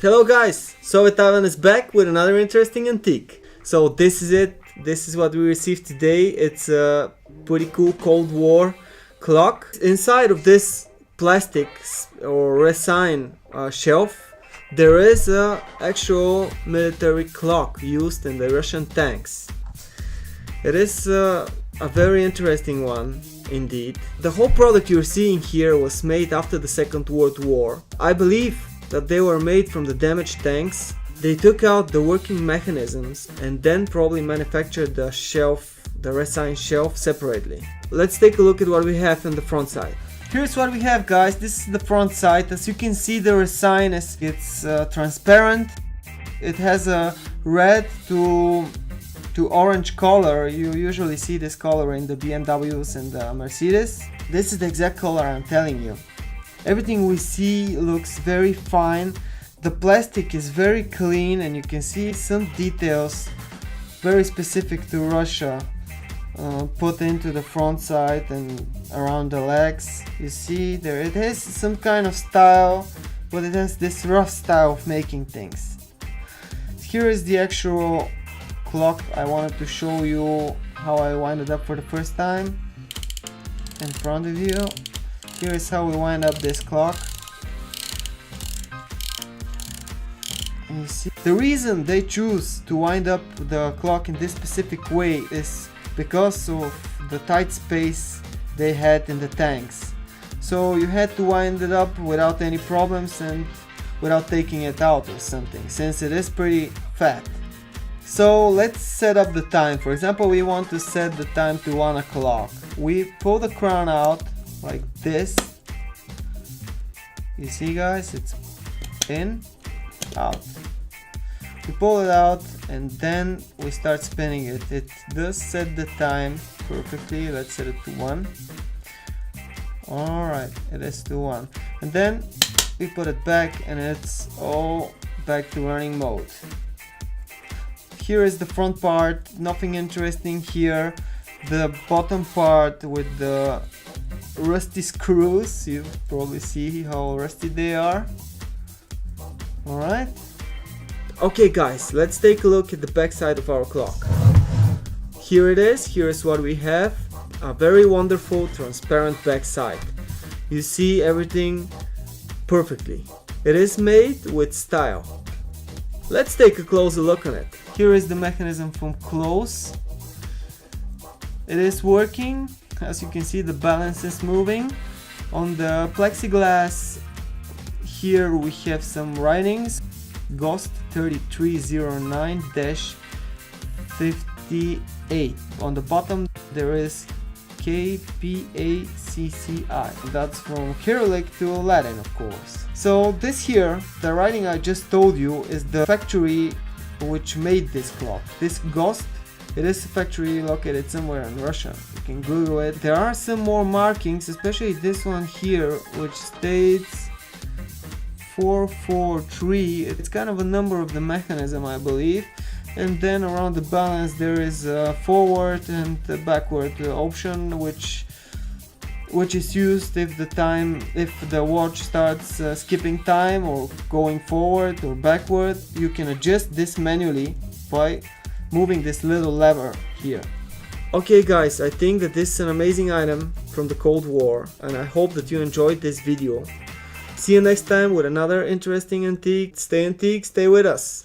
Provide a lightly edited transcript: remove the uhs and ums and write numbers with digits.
Hello guys, Soviet Ivan is back with another interesting antique. So this is it, this is what we received today. It's a pretty cool Cold War clock. Inside of this plastic or resin shelf there is a actual military clock used in the Russian tanks. It is a very interesting one indeed. The whole product you're seeing here was made after the Second World War. I believe that they were made from the damaged tanks. They took out the working mechanisms and then probably manufactured the shelf, the resin shelf, separately. Let's take a look at what we have on the front side. Here's what we have, guys. This is the front side. As you can see, the resin it's transparent. It has a red to orange color. You usually see this color in the BMWs and the Mercedes. This is the exact color I'm telling you. Everything we see looks very fine. The plastic is very clean and you can see some details very specific to Russia put into the front side and around the legs. You see there it has some kind of style, but it has this rough style of making things. Here is the actual clock. I wanted to show you how I wind it up for the first time in front of you. Here is how we wind up this clock. And you see, the reason they choose to wind up the clock in this specific way is because of the tight space they had in the tanks. So you had to wind it up without any problems and without taking it out or something, since it is pretty fat. So let's set up the time. For example, we want to set the time to 1 o'clock. We pull the crown out like this. You see, guys, it's in, out. We pull it out and then we start spinning it. It does set the time perfectly. Let's set it to 1. Alright, it is to 1. And then we put it back and it's all back to running mode. Here is the front part, nothing interesting here. The bottom part with the rusty screws, you probably see how rusty they are. Alright. Okay guys, let's take a look at the back side of our clock. Here it is, here is what we have. A very wonderful transparent back side. You see everything perfectly. It is made with style. Let's take a closer look on it. Here is the mechanism from close. It is working. As you can see, the balance is moving. On the plexiglass here we have some writings. Gost 3309-58. On the bottom there is KPACCI. That's from Cyrillic to Latin, of course. So this here, the writing I just told you, is the factory which made this clock. This Gost, it is a factory located somewhere in Russia. You can Google it. There are some more markings, especially this one here, which states 443. It's kind of a number of the mechanism, I believe. And then around the balance there is a forward and a backward option, which is used if the watch starts skipping time or going forward or backward. You can adjust this manually by moving this little lever here. Okay guys, I think that this is an amazing item from the Cold War and I hope that you enjoyed this video. See you next time with another interesting antique. Stay with us.